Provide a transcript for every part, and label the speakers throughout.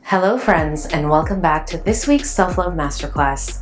Speaker 1: Hello friends, and welcome back to this week's Self-Love Masterclass.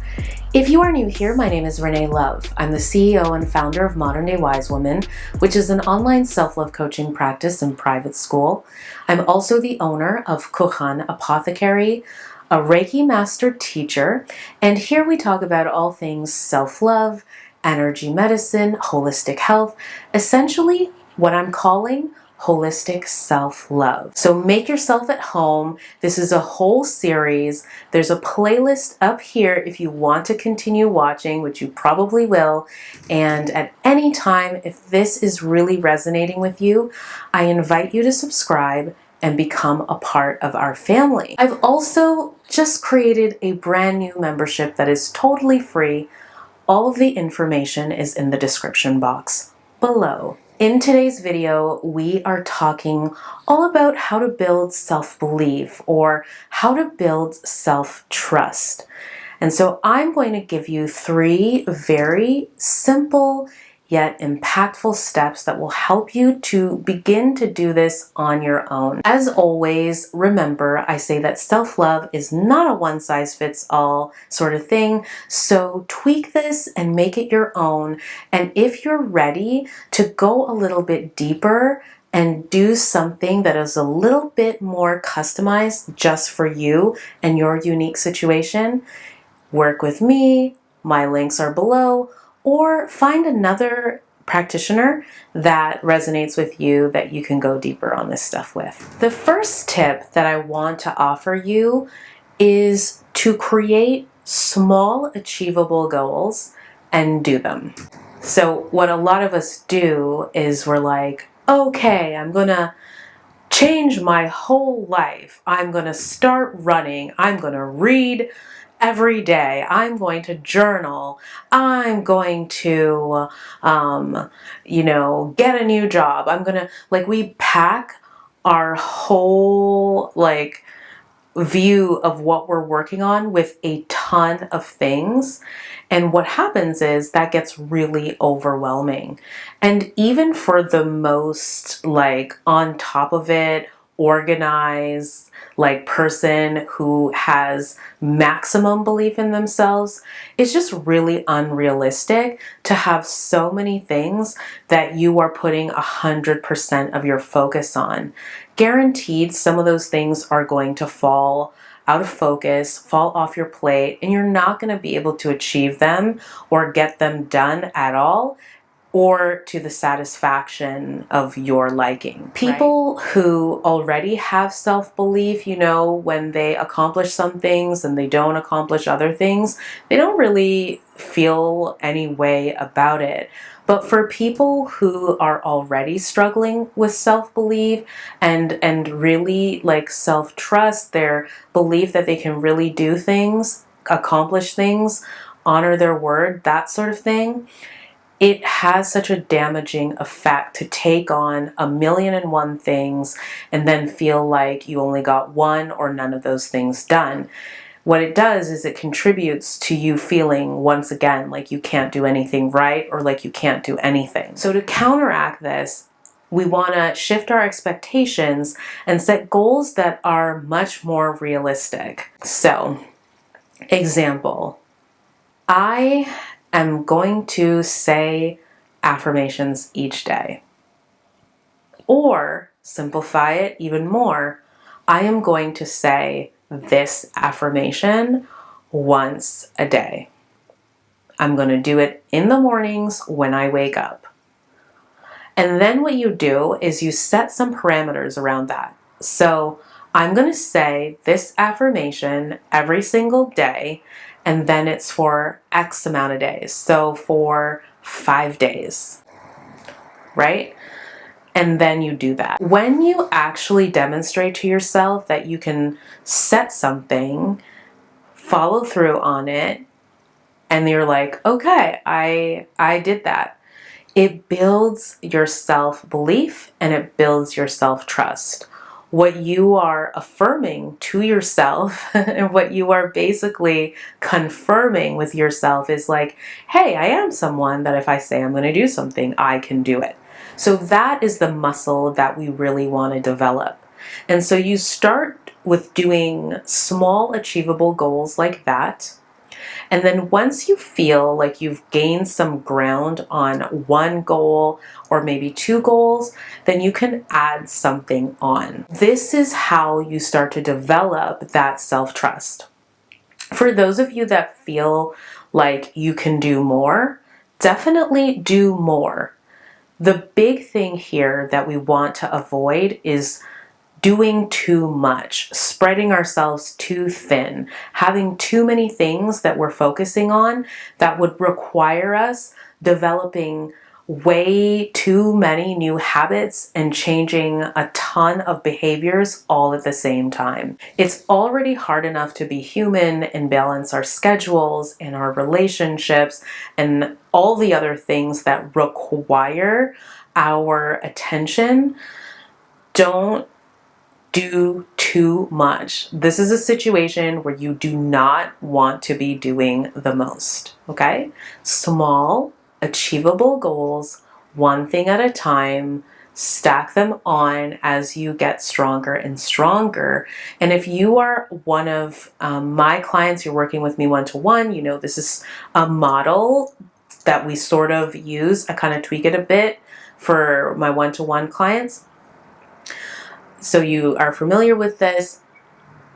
Speaker 1: If you are new here, my name is Renée Love. I'm the CEO and founder of Modern Day Wise Woman, which is an online self-love coaching practice and private school. I'm also the owner of Couronne, Apothecary, a Reiki master teacher, and here we talk about all things self-love, energy medicine, holistic health, essentially what I'm calling holistic self-love. So make yourself at home. This is a whole series. There's a playlist up here if you want to continue watching, which you probably will. And at any time, if this is really resonating with you, I invite you to subscribe and become a part of our family. I've also just created a brand new membership that is totally free. All of the information is in the description box below. In today's video, we are talking all about how to build self-belief or how to build self-trust. And so I'm going to give you 3 very simple yet impactful steps that will help you to begin to do this on your own. As always, remember, I say that self-love is not a one-size-fits-all sort of thing, so tweak this and make it your own. And if you're ready to go a little bit deeper and do something that is a little bit more customized just for you and your unique situation, work with me, my links are below, or find another practitioner that resonates with you that you can go deeper on this stuff with. The first tip that I want to offer you is to create small achievable goals and do them. So what a lot of us do is we're like, okay, I'm gonna change my whole life. I'm gonna start running. I'm gonna read every day. I'm going to journal. I'm going to, get a new job. I'm going to, we pack our whole, view of what we're working on with a ton of things. And what happens is that gets really overwhelming. And even for the most, on top of it, organized, person who has maximum belief in themselves, it's just really unrealistic to have so many things that you are putting 100% of your focus on. Guaranteed, some of those things are going to fall out of focus, fall off your plate, and you're not going to be able to achieve them or get them done at all, or to the satisfaction of your liking. People who already have self-belief, when they accomplish some things and they don't accomplish other things, they don't really feel any way about it. But for people who are already struggling with self-belief and really self-trust, their belief that they can really do things, accomplish things, honor their word, that sort of thing, it has such a damaging effect to take on 1,000,001 things and then feel like you only got one or none of those things done. What it does is it contributes to you feeling, once again, like you can't do anything right or like you can't do anything. So to counteract this, we want to shift our expectations and set goals that are much more realistic. So, example, I'm going to say affirmations each day. Or, simplify it even more, I am going to say this affirmation once a day. I'm going to do it in the mornings when I wake up. And then what you do is you set some parameters around that. So I'm going to say this affirmation every single day, and then it's for X amount of days. So for 5 days, right? And then you do that. When you actually demonstrate to yourself that you can set something, follow through on it, and you're like, okay, I did that. It builds your self-belief and it builds your self-trust. What you are affirming to yourself and what you are basically confirming with yourself is like, hey, I am someone that if I say I'm going to do something, I can do it. So that is the muscle that we really want to develop. And so you start with doing small achievable goals like that. And then once you feel like you've gained some ground on one goal or maybe two goals, then you can add something on. This is how you start to develop that self-trust. For those of you that feel like you can do more, definitely do more. The big thing here that we want to avoid is doing too much, spreading ourselves too thin, having too many things that we're focusing on that would require us developing way too many new habits and changing a ton of behaviors all at the same time. It's already hard enough to be human and balance our schedules and our relationships and all the other things that require our attention. Don't do too much. This is a situation where you do not want to be doing the most, okay? Small, achievable goals, one thing at a time, stack them on as you get stronger and stronger. And if you are one of my clients, you're working with me one-to-one, you know, this is a model that we sort of use. I kind of tweak it a bit for my one-to-one clients. So you are familiar with this,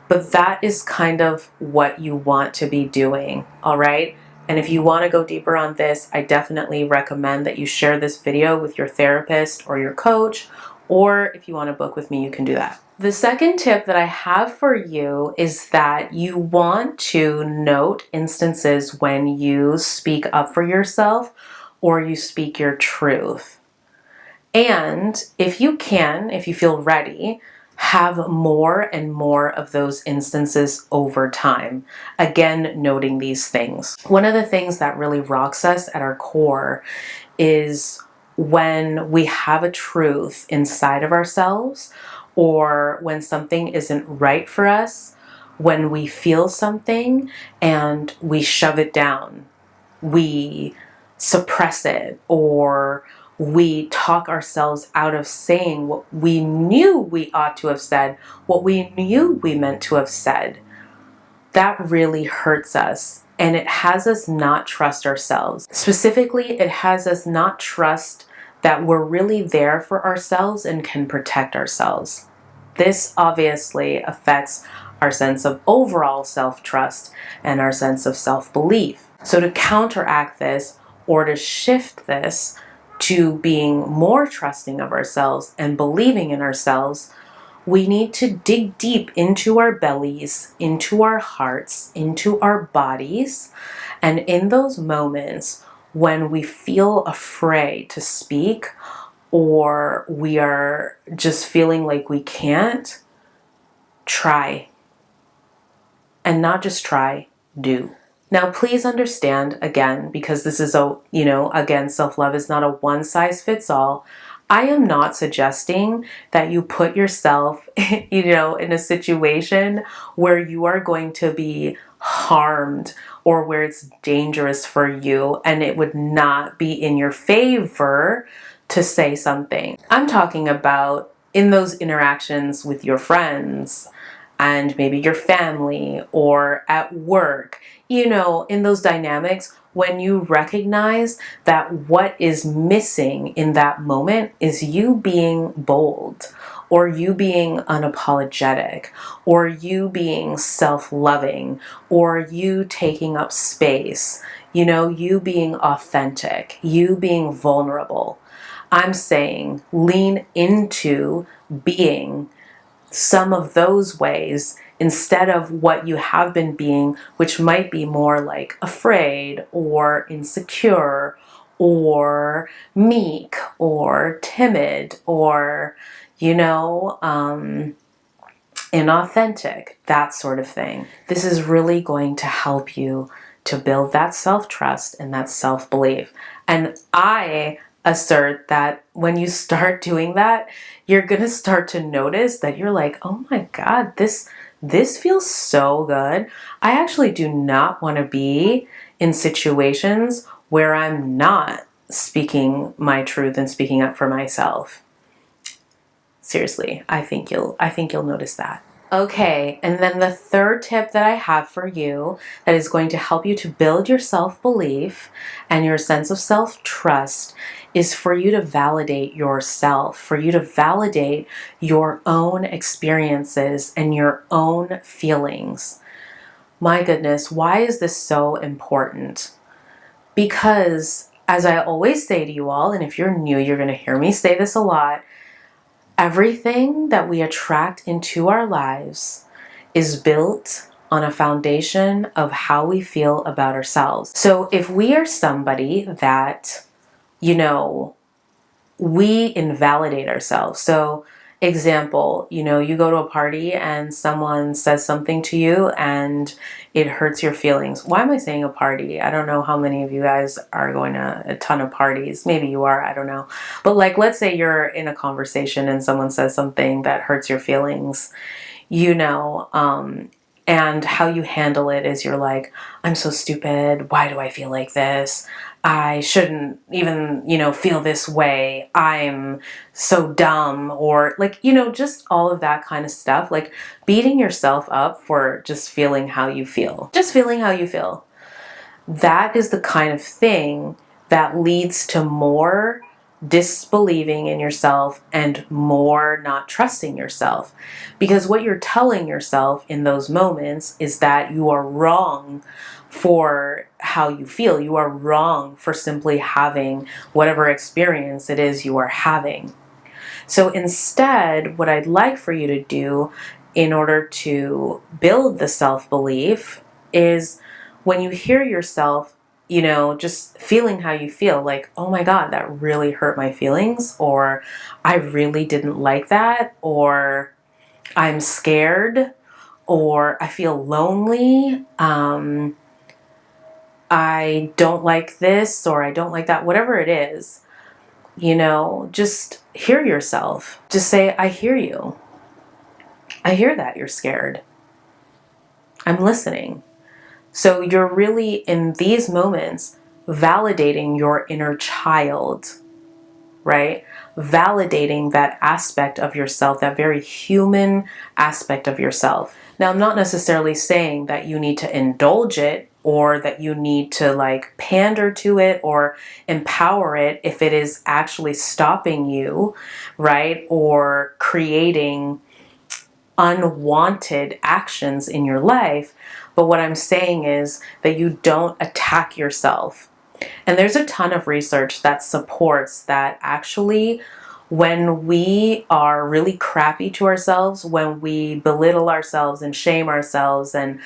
Speaker 1: but that is kind of what you want to be doing, all right? And if you want to go deeper on this, I definitely recommend that you share this video with your therapist or your coach, or if you want to book with me, you can do that. The second tip that I have for you is that you want to note instances when you speak up for yourself or you speak your truth. And if you can, if you feel ready, have more and more of those instances over time. Again, noting these things. One of the things that really rocks us at our core is when we have a truth inside of ourselves, or when something isn't right for us, when we feel something and we shove it down, we suppress it, or we talk ourselves out of saying what we knew we ought to have said, what we knew we meant to have said. That really hurts us, and it has us not trust ourselves. Specifically, it has us not trust that we're really there for ourselves and can protect ourselves. This obviously affects our sense of overall self-trust and our sense of self-belief. So to counteract this, or to shift this to being more trusting of ourselves and believing in ourselves, we need to dig deep into our bellies, into our hearts, into our bodies. And in those moments when we feel afraid to speak, or we are just feeling like we can't, try. And not just try, do. Now, please understand, again, because this is again, self-love is not a one-size-fits-all. I am not suggesting that you put yourself, in a situation where you are going to be harmed or where it's dangerous for you and it would not be in your favor to say something. I'm talking about in those interactions with your friends and maybe your family or at work, in those dynamics, when you recognize that what is missing in that moment is you being bold, or you being unapologetic, or you being self-loving, or you taking up space, you being authentic, you being vulnerable. I'm saying lean into being some of those ways instead of what you have been being, which might be more like afraid or insecure or meek or timid or, inauthentic, that sort of thing. This is really going to help you to build that self-trust and that self-belief. And I assert that when you start doing that, you're going to start to notice that you're like, oh my God, this feels so good. I actually do not want to be in situations where I'm not speaking my truth and speaking up for myself. Seriously, I think you'll notice that. Okay, and then the third tip that I have for you that is going to help you to build your self-belief and your sense of self-trust is for you to validate yourself, for you to validate your own experiences and your own feelings. My goodness, why is this so important? Because, as I always say to you all, and if you're new, you're going to hear me say this a lot, everything that we attract into our lives is built on a foundation of how we feel about ourselves. So if we are somebody that, we invalidate ourselves. So example, you go to a party and someone says something to you and it hurts your feelings. Why am I saying a party? I don't know how many of you guys are going to a ton of parties. Maybe you are, I don't know. But like, let's say you're in a conversation and someone says something that hurts your feelings, and how you handle it is you're like, I'm so stupid. Why do I feel like this? I shouldn't even, feel this way. I'm so dumb. Or like, just all of that kind of stuff. Like beating yourself up for just feeling how you feel. Just feeling how you feel. That is the kind of thing that leads to more disbelieving in yourself and more not trusting yourself. Because what you're telling yourself in those moments is that you are wrong for how you feel. You are wrong for simply having whatever experience it is you are having. So instead, what I'd like for you to do in order to build the self-belief is when you hear yourself, just feeling how you feel, like, oh my God, that really hurt my feelings, or I really didn't like that, or I'm scared, or I feel lonely, I don't like this, or I don't like that, whatever it is, just hear yourself. Just say, I hear you. I hear that you're scared. I'm listening. So you're really, in these moments, validating your inner child, right? Validating that aspect of yourself, that very human aspect of yourself. Now, I'm not necessarily saying that you need to indulge it or that you need to like pander to it or empower it if it is actually stopping you, right? Or creating unwanted actions in your life. But what I'm saying is that you don't attack yourself. And there's a ton of research that supports that actually when we are really crappy to ourselves, when we belittle ourselves and shame ourselves and,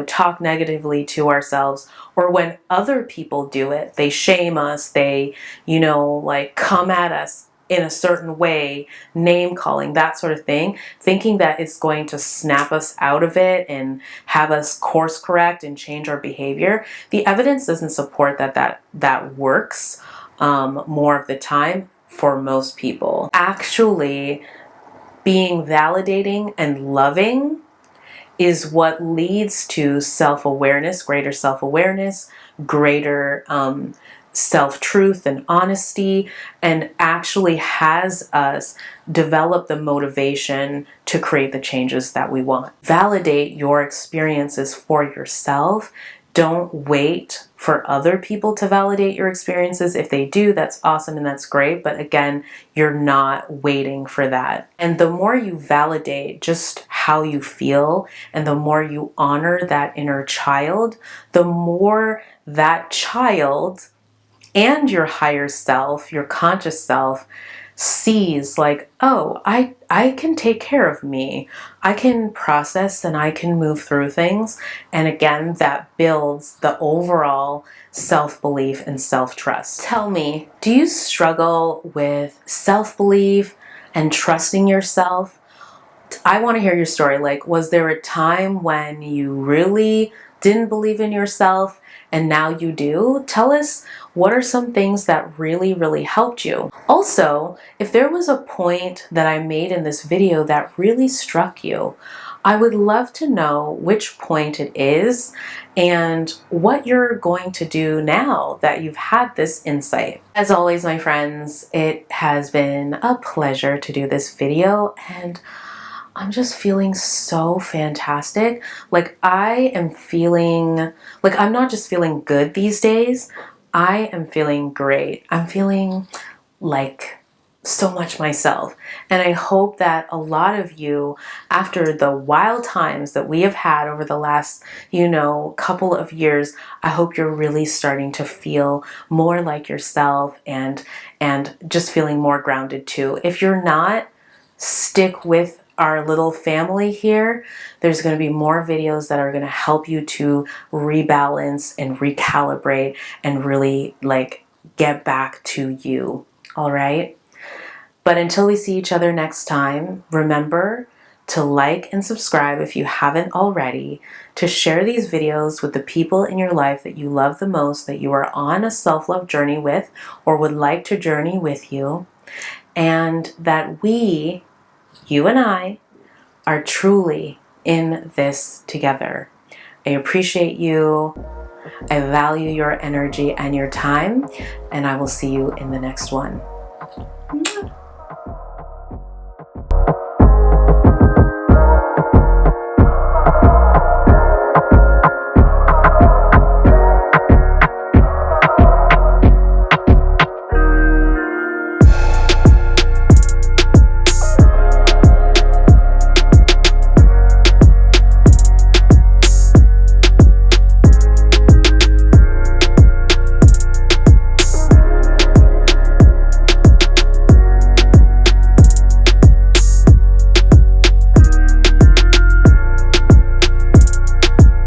Speaker 1: talk negatively to ourselves, or when other people do it, they shame us, they, like come at us in a certain way, name calling, that sort of thing, thinking that it's going to snap us out of it and have us course correct and change our behavior. The evidence doesn't support that works more of the time for most people. Actually, being validating and loving is what leads to self-awareness, greater self-truth and honesty, and actually has us develop the motivation to create the changes that we want. Validate your experiences for yourself. Don't wait for other people to validate your experiences. If they do, that's awesome and that's great. But again, you're not waiting for that. And the more you validate just how you feel and the more you honor that inner child, the more that child and your higher self, your conscious self, sees like, oh, I can take care of me. I can process and I can move through things. And again, that builds the overall self-belief and self-trust. Tell me, do you struggle with self-belief and trusting yourself? I want to hear your story. Like, was there a time when you really didn't believe in yourself and now you do? Tell us, what are some things that really, really helped you? Also, if there was a point that I made in this video that really struck you, I would love to know which point it is and what you're going to do now that you've had this insight. As always, my friends, it has been a pleasure to do this video, and I'm just feeling so fantastic. Like I am feeling, like I'm not just feeling good these days, I am feeling great. I'm feeling like so much myself. And I hope that a lot of you, after the wild times that we have had over the last, couple of years, I hope you're really starting to feel more like yourself and just feeling more grounded too. If you're not, stick with our little family here. There's going to be more videos that are going to help you to rebalance and recalibrate and really like get back to you. All right. But until we see each other next time, remember to like and subscribe if you haven't already, to share these videos with the people in your life that you love the most, that you are on a self-love journey with or would like to journey with you, and that we, you and I, are truly in this together. I appreciate you. I value your energy and your time, and I will see you in the next one.